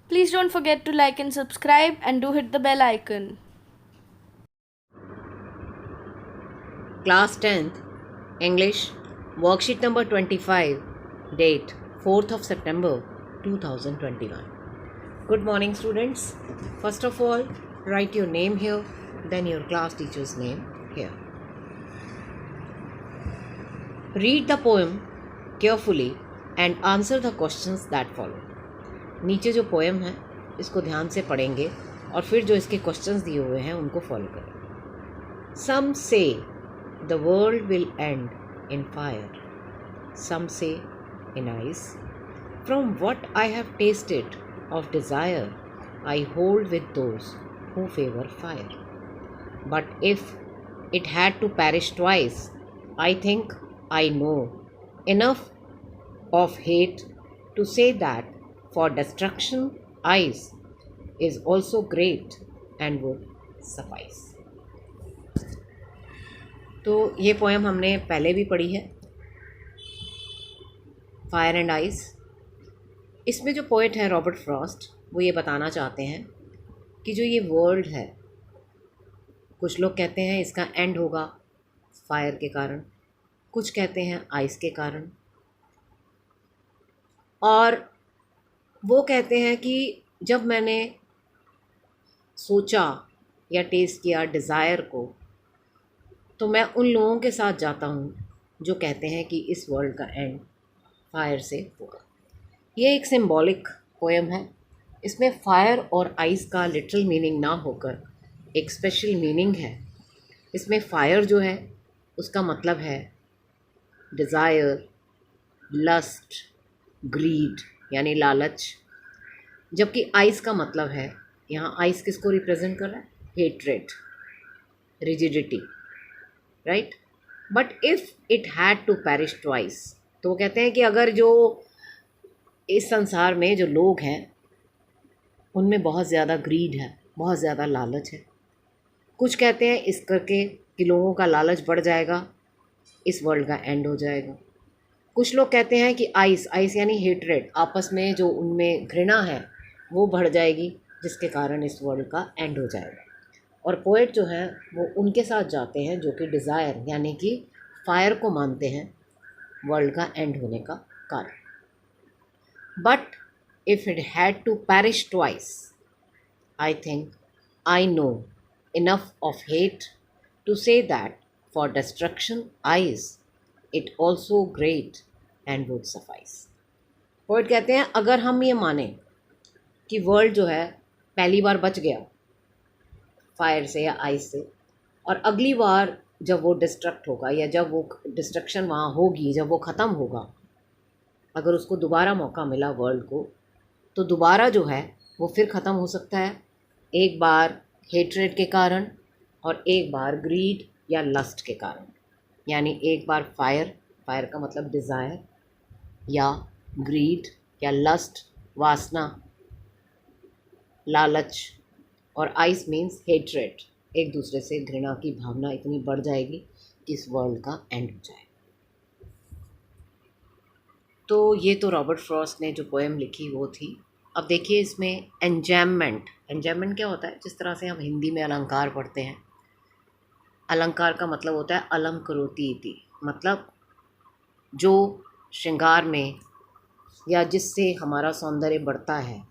Please don't forget to like and subscribe and do hit the bell icon. Class 10th, English, worksheet number 25, date 4th of September 2021. Good morning, students. First of all, write your name here, then your class teacher's name here. Read the poem carefully and answer the questions that follow. नीचे जो poem है इसको ध्यान से पढ़ेंगे और फिर जो इसके क्वेश्चंस दिए हुए हैं उनको फॉलो करें. Some say the world will end in fire. Some say in ice. From what I have tasted of desire, I hold with those who favor fire. But if it had to perish twice, I think I know enough of hate to say that for destruction, ice is also great and would suffice. तो ये poem हमने पहले भी पढ़ी है, fire and ice. इसमें जो poet है रॉबर्ट फ्रॉस्ट, वो ये बताना चाहते हैं कि जो ये वर्ल्ड है, कुछ लोग कहते हैं इसका एंड होगा फायर के कारण, कुछ कहते हैं आइस के कारण, और वो कहते हैं कि जब मैंने सोचा या टेस्ट किया डिज़ायर को, तो मैं उन लोगों के साथ जाता हूँ जो कहते हैं कि इस वर्ल्ड का एंड फायर से होगा. ये एक सिंबॉलिक पोएम है. इसमें फायर और आइस का लिटरल मीनिंग ना होकर एक स्पेशल मीनिंग है. इसमें फायर जो है उसका मतलब है डिज़ायर, लस्ट, ग्रीड यानी लालच, जबकि आइस का मतलब है, यहाँ आइस किसको रिप्रेजेंट कर रहा है? Hatred, rigidity, right. But if it had to perish twice, तो वो कहते हैं कि अगर जो इस संसार में जो लोग हैं उनमें बहुत ज़्यादा ग्रीड है, बहुत ज़्यादा लालच है. कुछ कहते हैं इस करके कि लोगों का लालच बढ़ जाएगा, इस वर्ल्ड का एंड हो जाएगा. कुछ लोग कहते हैं कि आइस यानी हेट्रेड, आपस में जो उनमें घृणा है वो बढ़ जाएगी, जिसके कारण इस वर्ल्ड का एंड हो जाएगा. और पोएट जो हैं वो उनके साथ जाते हैं जो कि डिज़ायर यानी कि फायर को मानते हैं वर्ल्ड का एंड होने का कारण. But if it had to perish twice, I think I know enough of hate to say that for destruction ice it also great and would suffice. Poet कहते हैं अगर हम ये माने कि वर्ल्ड जो है पहली बार बच गया फायर से या आइस से, और अगली बार जब वो डिस्ट्रक्ट होगा या जब वो डिस्ट्रक्शन वहाँ होगी, जब वो ख़त्म होगा, अगर उसको दोबारा मौका मिला वर्ल्ड को, तो दोबारा जो है वो फिर ख़त्म हो सकता है, एक बार हेट्रेड के कारण और एक बार ग्रीड या लस्ट के कारण. यानी एक बार फायर का मतलब डिज़ायर, या ग्रीड या लस्ट वासना, लालच, और आइस मीन्स हेट्रेड, एक दूसरे से घृणा की भावना इतनी बढ़ जाएगी कि इस वर्ल्ड का एंड हो जाए. तो ये तो रॉबर्ट फ्रॉस्ट ने जो पोएम लिखी वो थी. अब देखिए इसमें एंजैममेंट क्या होता है? जिस तरह से हम हिंदी में अलंकार पढ़ते हैं, अलंकार का मतलब होता है अलम करोति इति, मतलब जो श्रृंगार में या जिससे हमारा सौंदर्य बढ़ता है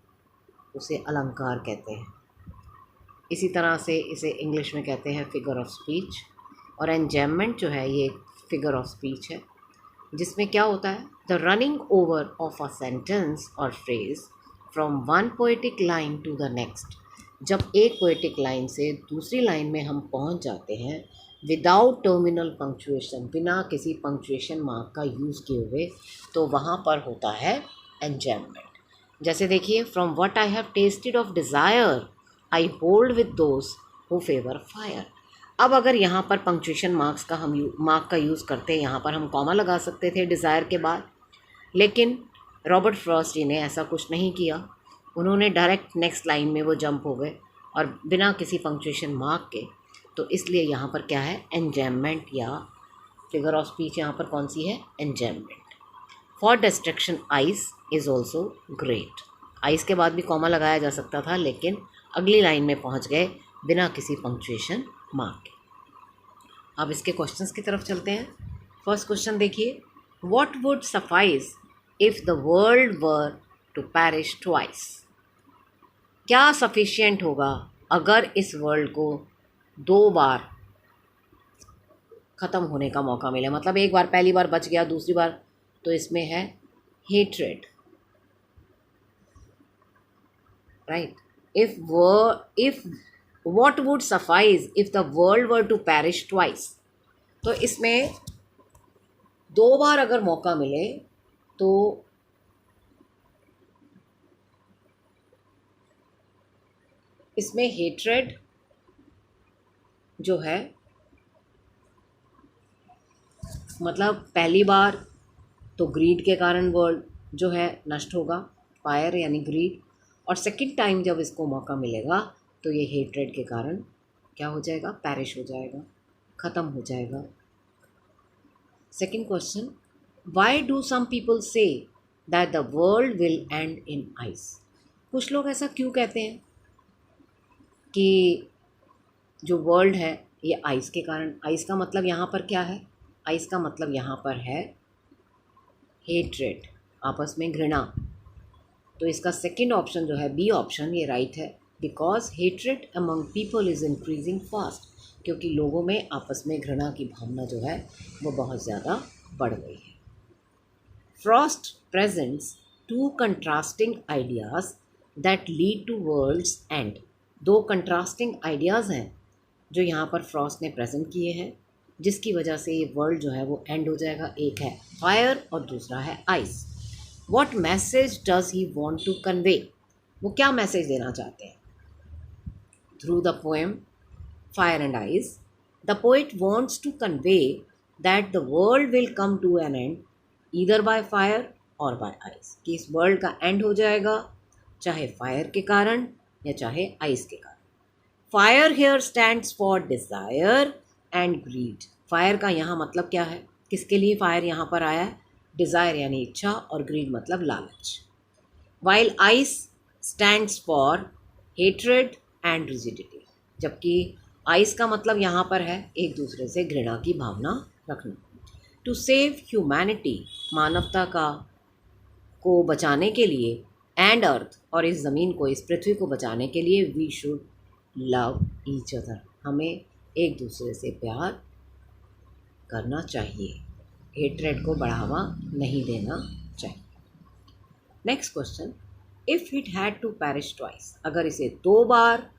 उसे अलंकार कहते हैं. इसी तरह से इसे इंग्लिश में कहते हैं फिगर ऑफ स्पीच. और एंजैममेंट जो है ये फिगर ऑफ स्पीच है, जिसमें क्या होता है? The running over of a sentence और phrase from one poetic line to the next. जब एक पोएटिक लाइन से दूसरी लाइन में हम पहुंच जाते हैं विदाउट टर्मिनल पंक्चुएशन, बिना किसी पंक्चुएशन मार्क का यूज़ किए हुए, तो वहाँ पर होता है एंजैममेंट. जैसे देखिए, from what I have tested of desire I hold with those who favour fire. अब अगर यहाँ पर पंक्चुएशन मार्क का यूज़ करते, यहाँ पर हम कॉमा लगा सकते थे डिज़ायर के बाद, लेकिन रॉबर्ट फ्रॉस्ट जी ने ऐसा कुछ नहीं किया. उन्होंने डायरेक्ट नेक्स्ट लाइन में वो जंप हो गए और बिना किसी पंक्चुएशन मार्क के. तो इसलिए यहाँ पर क्या है? एंजैममेंट या फिगर ऑफ स्पीच यहाँ पर कौन सी है? Enjambment. For destruction ice is also great. Ice के बाद भी कॉमा लगाया जा सकता था, लेकिन अगली लाइन में पहुंच गए बिना किसी पंक्चुएशन मार्क के। अब इसके क्वेश्चंस की तरफ चलते हैं। फर्स्ट क्वेश्चन देखिए, what would suffice if the world were to perish twice. क्या सफिशिएंट होगा अगर इस वर्ल्ड को 2 बार ख़त्म होने का मौका मिले, मतलब एक बार, पहली बार बच गया, दूसरी बार, तो इसमें है hatred, right. If what would suffice if the world were to perish twice, तो इसमें 2 बार अगर मौका मिले तो इसमें हेट्रेड जो है, मतलब पहली बार तो ग्रीड के कारण वर्ल्ड जो है नष्ट होगा, फायर यानी ग्रीड, और सेकंड टाइम जब इसको मौका मिलेगा तो ये हेट्रेड के कारण क्या हो जाएगा, पैरिश हो जाएगा, ख़त्म हो जाएगा। Second question, why do some people say that the world will end in ice. कुछ लोग ऐसा क्यों कहते हैं कि जो वर्ल्ड है ये आइस के कारण, आइस का मतलब यहाँ पर क्या है, आइस का मतलब यहाँ पर है हेट्रेड, आपस में घृणा। तो इसका सेकंड ऑप्शन जो है, बी ऑप्शन, ये राइट है, because hatred among people is increasing fast, क्योंकि लोगों में आपस में घृणा की भावना जो है वो बहुत ज़्यादा बढ़ गई है। Frost presents 2 contrasting ideas that lead to worlds end. 2 contrasting ideas हैं जो यहाँ पर फ्रॉस्ट ने प्रेजेंट किए हैं, जिसकी वजह से ये वर्ल्ड जो है वो एंड हो जाएगा। एक है फायर और दूसरा है ice. What message does he want to convey, वो क्या मैसेज देना चाहते हैं। Through the poem fire and ice, the poet wants to convey that the world will come to an end either by fire or by ice, कि इस world का and हो जाएगा चाहे फायर के कारण या चाहे आइस के कारण। Fire here stands for desire and greed. Fire का यहाँ मतलब क्या है, किसके लिए फायर यहाँ पर आया है, डिज़ायर यानी इच्छा, और ग्रीड मतलब लालच। While ice stands for hatred and rigidity, जबकि आइस का मतलब यहाँ पर है एक दूसरे से घृणा की भावना रखना। टू सेव ह्यूमैनिटी, मानवता को बचाने के लिए, एंड अर्थ, और इस ज़मीन को, इस पृथ्वी को बचाने के लिए, we should love each other, हमें एक दूसरे से प्यार करना चाहिए, हेट्रेड को बढ़ावा नहीं देना चाहिए। Next question, if it had to perish twice, अगर इसे 2 बार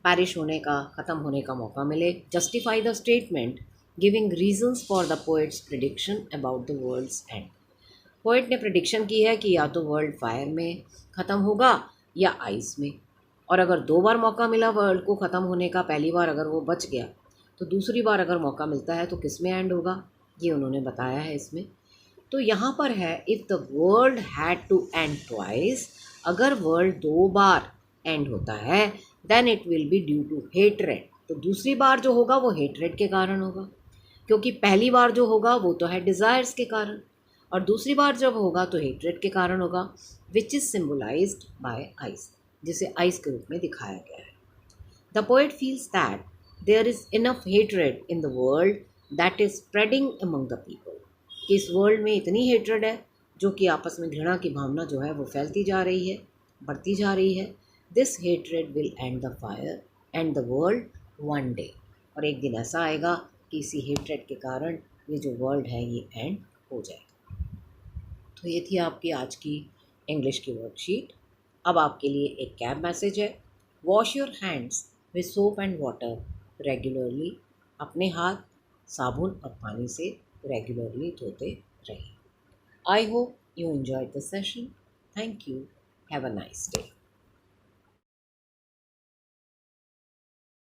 पैरिश होने का, ख़त्म होने का मौका मिले, justify the statement giving reasons for the poet's prediction about the world's end. Poet ने प्रिडिक्शन की है कि या तो वर्ल्ड फायर में ख़त्म होगा या आइस में, और अगर 2 बार मौका मिला वर्ल्ड को ख़त्म होने का, पहली बार अगर वो बच गया तो दूसरी बार अगर मौका मिलता है तो किस में एंड होगा, ये उन्होंने बताया है इसमें। तो यहाँ पर है if the world had to end twice, अगर वर्ल्ड 2 बार एंड होता है, then it will be due to hatred, तो दूसरी बार जो होगा वो हेट्रेड के कारण होगा, क्योंकि पहली बार जो होगा वो तो है डिज़ायर्स के कारण, और दूसरी बार जब होगा तो हेट्रेड के कारण होगा, which is symbolized by ice, जिसे आइस के रूप में दिखाया गया है। The poet feels that there is enough hatred in the world that is spreading among the people, कि इस वर्ल्ड में इतनी हेट्रेड है जो कि आपस में घृणा की भावना जो है वो फैलती जा रही है, बढ़ती जा रही है। This hatred will and the fire and the world one day, और एक दिन ऐसा आएगा कि इसी हेट्रेड के कारण ये जो वर्ल्ड है ये एंड हो जाएगा। तो ये थी आपकी आज की इंग्लिश की वर्कशीट। अब आपके लिए एक कैब मैसेज है, wash your hands with soap and water regularly, अपने हाथ साबुन और पानी से रेगुलरली धोते रहिए। I hope you enjoyed the session. Thank you. Have a nice day.